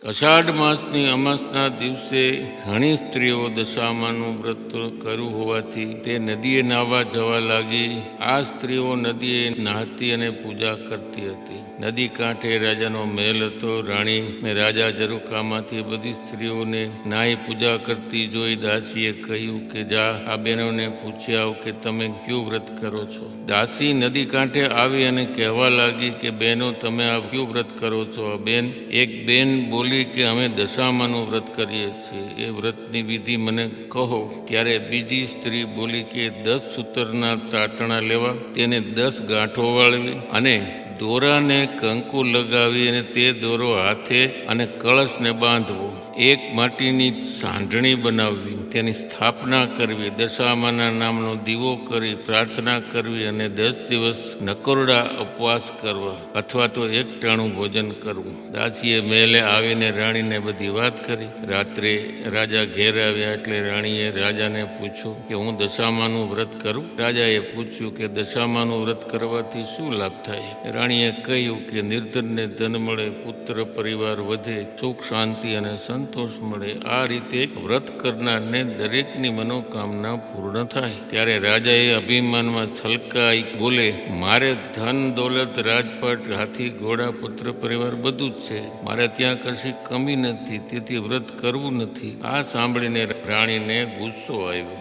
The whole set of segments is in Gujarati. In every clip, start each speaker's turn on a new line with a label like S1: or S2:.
S1: અષાઢ માસની અમાસના દિવસે ઘણી સ્ત્રીઓ દશામાનું વ્રત કર્યું હોવાથી તે નદીએ નાહવા જવા લાગી. આ સ્ત્રીઓ નદીએ નહાતી અને પૂજા કરતી હતી. નદી કાંઠે રાજાનો મહેલ હતો. રાણી ને રાજા ઝરૂખામાંથી બધી સ્ત્રીઓને નાહી પૂજા કરતી જોઈ દાસીએ કહ્યું કે જા આ બહેનોને પૂછી આવ કે તમે કયું વ્રત કરો છો. દાસી નદી કાંઠે આવી અને કહેવા લાગી કે બહેનો તમે આ કયું વ્રત કરો છો. આ બેન એક બેન બોલી કે અમે દશામાનું વ્રત કરીએ છીએ, એ વ્રતની વિધિ મને કહો. ત્યારે બીજી સ્ત્રી બોલી કે 10 સૂતરના તાતણા લેવા, તેને 10 ગાંઠો વાળવી અને દોરાને કંકુ લગાવી અને તે દોરો હાથે અને કળશને બાંધવો. એક માટીની સાંઢણી બનાવવી, તેની સ્થાપના કરવી, દશામાના નામનો દીવો કરી પ્રાર્થના કરવી અને 10 દિવસ નકોરડા ઉપવાસ કરવા અથવા તો એક ટાણું ભોજન કરવું. દાસીએ મહેલે આવીને રાણીને બધી વાત કરી. રાત્રે રાજા ઘેર આવ્યા એટલે રાણીએ રાજાને પૂછ્યું કે હું દશામાનું વ્રત કરું. રાજાએ પૂછ્યું કે દશામાનું વ્રત કરવાથી શું લાભ થાય. રાણીએ કહ્યું કે નિર્ધનને ધન મળે, પુત્ર પરિવાર વધે, સુખ શાંતિ અને સંતોષ મળે. આ રીતે વ્રત કરનારને દરેકની મનોકામના પૂર્ણ થાય. ત્યારે રાજાએ અભિમાનમાં છલકાઈ બોલે, મારે ધન દોલત રાજપાટ હાથી ઘોડા પુત્ર પરિવાર બધું જ છે, મારે ત્યાં કશી કમી નથી, તેથી વ્રત કરવું નથી. આ સાંભળીને રાણીને ગુસ્સો આવ્યો.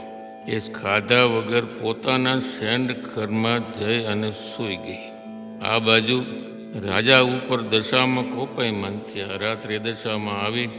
S1: એ ખાધા વગર પોતાના શેંડ ઘરમાં જઈ અને સૂઈ ગઈ. આ બાજુ રાજા ઉપર દશામાં કોપાયમાન થયા. રાત્રે દશામાં આવી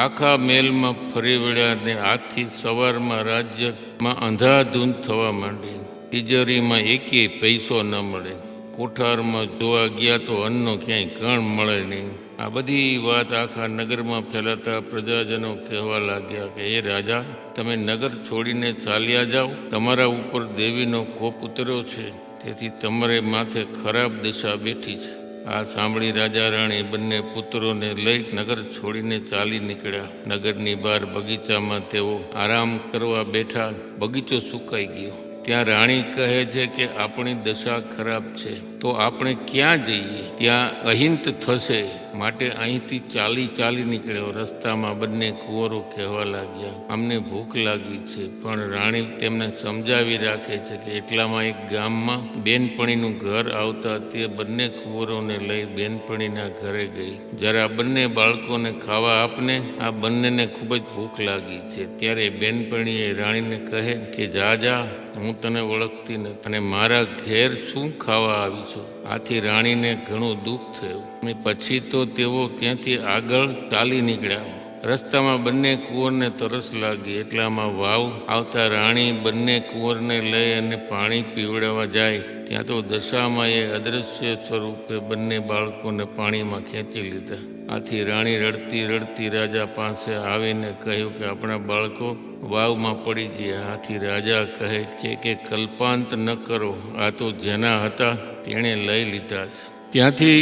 S1: આખા મહેલમાં ફરી વળ્યા અને આજથી સવારમાં રાજ્યમાં અંધાધૂંધ થવા માંડી. તિજોરીમાં એકેય પૈસો ન મળે. કોઠારમાં જોવા ગયા તો અન્નનો ક્યાંય કણ મળે નહીં. આ બધી વાત આખા નગરમાં ફેલાતા પ્રજાજનો કહેવા લાગ્યા કે હે રાજા, તમે નગર છોડીને ચાલ્યા જાઓ, તમારા ઉપર દેવીનો કોપ ઉતર્યો છે, તેથી તમારે માથે ખરાબ દશા બેઠી છે. આ સાંભળી રાજા રાણી બંને પુત્રોને લઈ નગર છોડીને ચાલી નીકળ્યા. નગરની બહાર બગીચામાં તેઓ આરામ કરવા બેઠા. બગીચો સુકાઈ ગયો. ત્યાં રાણી કહે છે કે આપણી દશા ખરાબ છે, તો આપણે ક્યાં જઈએ? ત્યાં અહિંત થશે, માટે અહીંથી ચાલી નીકળ્યો. રસ્તામાં બંને કુંવરો કહેવા લાગ્યા, અમને ભૂખ લાગી છે. પણ રાણી તેમને સમજાવી રાખે છે કે એટલામાં એક ગામમાં બેનપણીનું ઘર આવતા તે બંને કુંવરોને લઈ બેનપણીના ઘરે ગઈ. જરા બંને બાળકોને ખાવા આપને, આ બંનેને ખૂબ જ ભૂખ લાગી છે. ત્યારે બેનપણીએ રાણીને કહે કે જા હું તને ઓળખતી નથી અને મારા ઘેર શું ખાવા આવી છો. આથી રાણીને ઘણું દુઃખ થયું અને પછી તો તેઓ ત્યાંથી આગળ ચાલી નીકળ્યા. રસ્તામાં બંને કુંવરને તરસ લાગી. એટલામાં વાવ આવતા રાણી બંને કુંવરને લઈ અને પાણી પીવડાવવા જાય. ત્યાં તો દશામાએ અદૃશ્ય સ્વરૂપે બંને બાળકોને પાણીમાં ખેંચી લીધા. આથી રાણી રડતી રડતી રાજા પાસે આવીને કહ્યું કે આપણા બાળકો વાવમાં પડી ગયા. આથી રાજા કહે છે કે કલ્પાંત ન કરો, આ તો જેના હતા તેણે લઈ લીધા છે. ત્યાંથી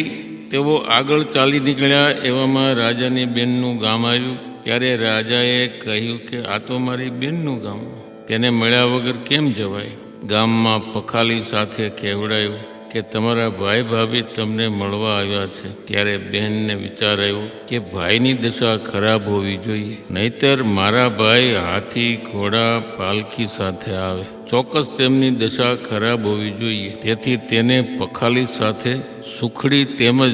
S1: તેઓ આગળ ચાલી નીકળ્યા. એવામાં રાજાની બેનનું ગામ આવ્યું. ત્યારે રાજાએ કહ્યું કે આ તો મારી બેનનું ગામ, તેને મળ્યા વગર કેમ જવાય. ગામમાં પખાલી સાથે કહેવડાયું કે તમારા ભાઈ ભાભી તમને મળવા આવ્યા છે. ત્યારે બહેનને વિચાર આવ્યો કે ભાઈની દશા ખરાબ હોવી જોઈએ, નહીતર મારા ભાઈ હાથી ઘોડા પાલખી સાથે આવે. ચોક્કસ તેમની દશા ખરાબ હોવી જોઈએ. તેથી તેને પખાલી સાથે સુખડી તેમજ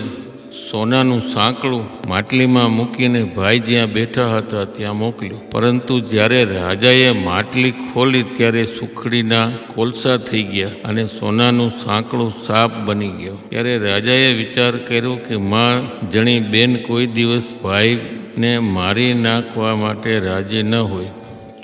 S1: સોનાનું સાંકળું માટલીમાં મૂકીને ભાઈ જ્યાં બેઠા હતા ત્યાં મોકલ્યું. પરંતુ જ્યારે રાજાએ માટલી ખોલી ત્યારે સુખડીના કોલસા થઈ ગયા અને સોનાનું સાંકળું સાપ બની ગયો. ત્યારે રાજાએ વિચાર કર્યો કે માં જણી બેન કોઈ દિવસ ભાઈને મારી નાખવા માટે રાજી ન હોય.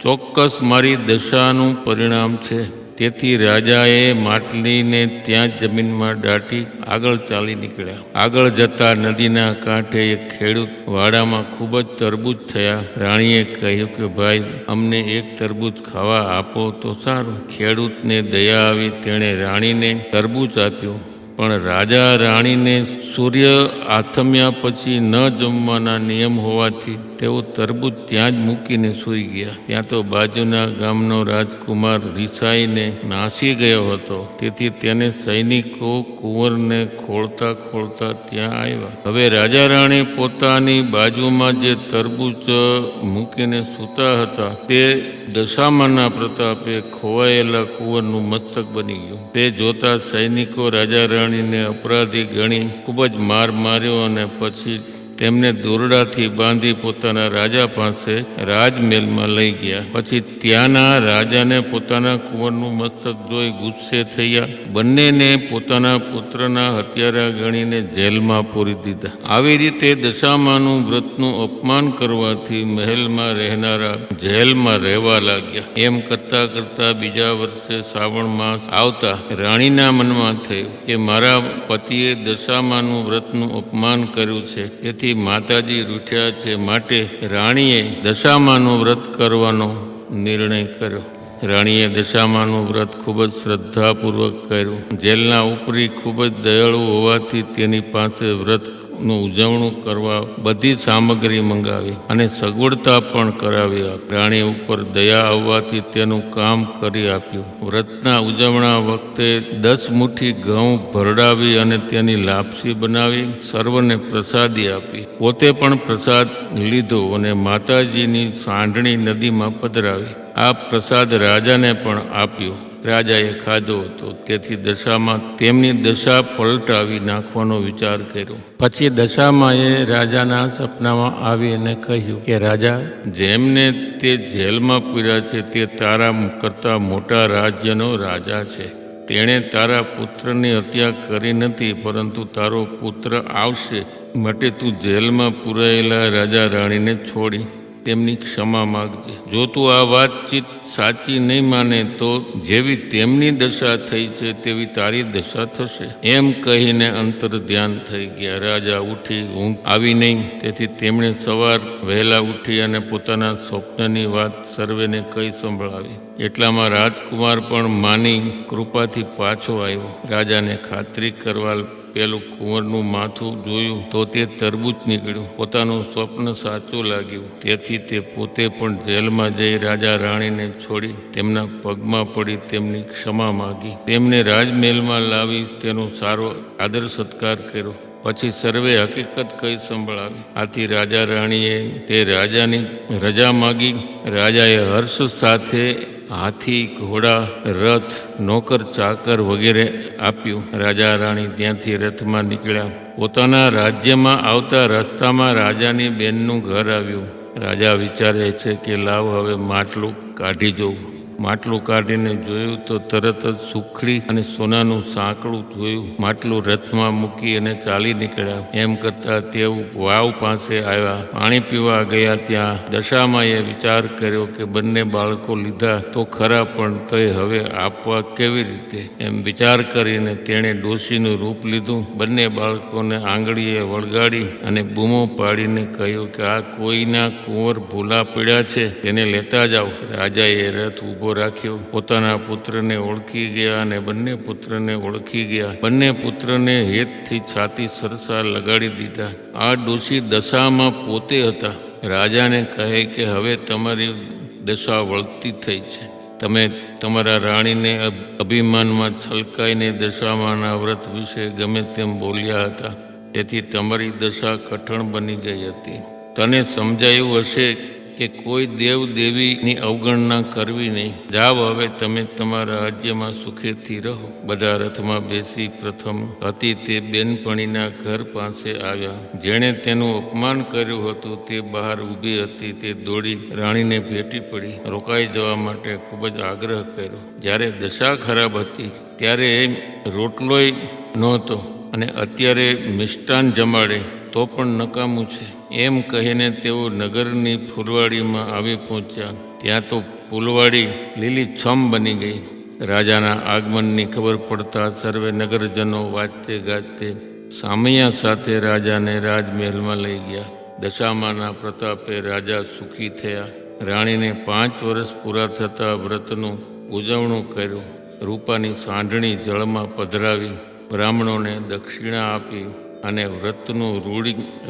S1: ચોક્કસ મારી દશાનું પરિણામ છે. તેથી રાજાએ માટલીને ત્યાં જમીનમાં દાટી આગળ ચાલી નીકળ્યા. આગળ જતા નદીના કાંઠે એક ખેડૂત વાડામાં ખૂબ જ તરબૂચ થયા. રાણીએ કહ્યું કે ભાઈ અમને એક તરબૂચ ખાવા આપો તો સારું. ખેડૂતને દયા આવી. તેણે રાણીને તરબૂચ આપ્યું. પણ રાજા રાણીને સૂર્ય આથમ્યા પછી ન જમવાના નિયમ હોવાથી તેઓ તરબૂચ ત્યાં જ મૂકીને સૂઈ ગયા. ત્યાં તો બાજુના ગામનો રાજકુમાર રિસાઈને નાસી ગયો હતો. તેથી તેને સૈનિકો કુંવરને ખોળતા ખોળતા ત્યાં આવ્યા. હવે રાજા રાણી પોતાની બાજુમાં જે તરબૂચ મૂકીને સૂતા હતા તે દશામાના પ્રતાપે ખોવાયેલા કુંવરનું મસ્તક બની ગયું. તે જોતા સૈનિકો રાજા રાણીને અપરાધી ગણી ખૂબ જ માર માર્યો અને પછી તેમને દોરડાથી બાંધી પોતાના રાજા પાસે રાજમહેલમાં લઈ ગયા. પછી ત્યાંના રાજાને પોતાના કુંવરનું મસ્તક જોઈ ગુસ્સે થયા. બંનેને પોતાના પુત્રના હત્યારા ગણીને જેલમાં પૂરી દીધા. આવી રીતે દશામાનું વ્રતનું અપમાન કરવાથી મહેલમાં રહેનારા જેલમાં રહેવા લાગ્યા. એમ કરતા કરતા બીજા વર્ષે શ્રાવણ માસ આવતા રાણીના મનમાં થયું કે મારા પતિએ દશામાનું વ્રતનું અપમાન કર્યું છે, તેથી માતાજી રૂઠ્યા છે, માટે રાણીએ દશામાનું વ્રત કરવાનો નિર્ણય કર્યો. રાણીએ દશામાનું વ્રત ખૂબ જ શ્રદ્ધાપૂર્વક કર્યું. જેલના ઉપરી ખૂબ જ દયાળુ હોવાથી તેની પાસે વ્રતનું ઉજવણું કરવા બધી સામગ્રી મંગાવી અને સગવડતા પણ કરાવી આપી. રાણી ઉપર દયા આવવાથી તેનું કામ કરી આપ્યું. વ્રતના ઉજવણા વખતે 10 મુઠ્ઠી ઘઉં ભરડાવી અને તેની લાપસી બનાવી સર્વને પ્રસાદી આપી. પોતે પણ પ્રસાદ લીધો અને માતાજીની સાંઢણી નદીમાં પધરાવી. આ પ્રસાદ રાજાને પણ આપ્યો. રાજાએ ખાધો હતો, તેથી દશામાં તેમની દશા પલટાવી નાખવાનો વિચાર કર્યો. પછી દશામાએ રાજાના સપનામાં આવી અને કહ્યું કે રાજા, જેમને તે જેલમાં પૂર્યા છે તે તારા કરતા મોટા રાજ્યનો રાજા છે. તેણે તારા પુત્રની હત્યા કરી નથી, પરંતુ તારો પુત્ર આવશે માટે તું જેલમાં પૂરાયેલા રાજા રાણીને છોડી તેમની ક્ષમા માગજે. જો તું આ વાતચીત સાચી નહીં માને તો જેવી તેમની દશા થઈ છે તેવી તારી દશા થશે. એમ કહીને અંતર ધ્યાન થઈ ગયા. રાજા ઉઠી ઊંઘ આવી નહીં, તેથી તેમણે સવાર વહેલા ઉઠી અને પોતાના સ્વપ્નની વાત સર્વેને કહી સંભળાવી. એટલામાં રાજકુમાર પણ માની કૃપાથી પાછો આવ્યો. રાજાને ખાતરી કરવા પેલું કુંવરનું માથું જોયું તો તે તરબૂચ નીકળ્યું. પોતાનું સ્વપ્ન સાચું લાગ્યું, તેથી તે પોતે પણ જેલમાં જઈ રાજા રાણીને છોડી તેમના પગમાં પડી તેમની ક્ષમા માગી. તેમને રાજમહેલમાં લાવી તેનો સારો આદર સત્કાર કર્યો. પછી સર્વે હકીકત કહી સંભળાવી. આથી રાજા રાણીએ તે રાજાની રજા માગી. રાજાએ હર્ષ સાથે હાથી, ઘોડા, રથ, નોકર ચાકર વગેરે આપ્યું. રાજા રાણી ત્યાંથી રથમાં નીકળ્યા. પોતાના રાજ્યમાં આવતા રસ્તામાં રાજાની બેનનું ઘર આવ્યું. રાજા વિચારે છે કે લાવ હવે માટલું કાઢી જોઉં. માટલું કાઢીને જોયું તો તરત જ સુખડી અને સોનાનું સાંકળું જોયું. માટલું રથમાં મૂકી અને ચાલી નીકળ્યા. એમ કરતા તેઓ વાવ પાસે આવ્યા. પાણી પીવા ગયા. ત્યાં દશામાએ વિચાર કર્યો કે બંને બાળકો લીધા તો ખરા, પણ તે હવે આપવા કેવી રીતે? એમ વિચાર કરીને તેણે ડોશીનું રૂપ લીધું. બંને બાળકોને આંગળીએ વળગાડી અને બૂમો પાડીને કહ્યું કે આ કોઈના કુંવર ભૂલા પડ્યા છે, તેને લેતા જાઓ. રાજાએ રથ ઊભો રાખ્યો. પોતાના પુત્રને ઓળખી ગયા અને બંને પુત્રને ઓળખી ગયા. બંને પુત્રને હેતથી છાતી સરસા લગાડી દીધા. આ ડોશી દશામાં પોતે હતા. રાજાને કહે કે હવે તમારી દશા વળતી થઈ છે. તમે તમારા રાણીને અભિમાનમાં છલકાઈને દશામાના વ્રત વિશે ગમે તેમ બોલ્યા હતા, તેથી તમારી દશા કઠણ બની ગઈ હતી. તને સમજાયું હશે કે કોઈ દેવ દેવીની અવગણના કરવી નહીં. જાઓ, હવે તમે તમારા રાજ્યમાં સુખેથી રહો. બધા રથમાં બેસી પ્રથમ હતી તે બેનપણીના ઘર પાસે આવ્યા. જેણે તેનું અપમાન કર્યું હતું તે બહાર ઊભી હતી. તે દોડી રાણીને ભેટી પડી. રોકાઈ જવા માટે ખૂબ જ આગ્રહ કર્યો. જ્યારે દશા ખરાબ હતી ત્યારે રોટલોય નહોતો અને અત્યારે મિષ્ટાન જમાડે તો પણ નકામું છે. એમ કહીને તેઓ નગરની ફૂલવાડીમાં આવી પહોંચ્યા. ત્યાં તો ફૂલવાડી લીલીછમ બની ગઈ. રાજાના આગમનની ખબર પડતા સર્વે નગરજનો વાજતે ગાજતે સામૈયા સાથે રાજાને રાજમહેલમાં લઈ ગયા. દશામાના પ્રતાપે રાજા સુખી થયા. રાણીને 5 વર્ષ પૂરા થતાં વ્રતનું ઉજવણું કર્યું. રૂપાની સાંઢણી જળમાં પધરાવી. બ્રાહ્મણોને દક્ષિણા આપી અને વ્રતનું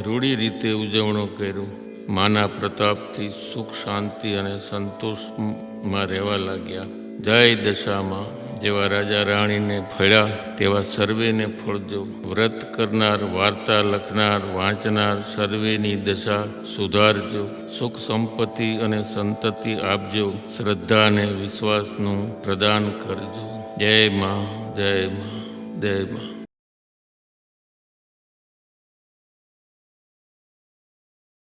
S1: રૂઢી રીતે ઉજવણું કર્યું. માના પ્રતાપથી સુખ શાંતિ અને સંતોષમાં રહેવા લાગ્યા. જય દશામાં. જેવા રાજા રાણીને ફળ્યા તેવા સર્વેને ફળજો. વ્રત કરનાર, વાર્તા લખનાર, વાંચનાર સર્વેની દશા સુધારજો. સુખ સંપત્તિ અને સંતતિ આપજો. શ્રદ્ધા અને વિશ્વાસનું પ્રદાન કરજો. જય માં, જય માં, જય માં.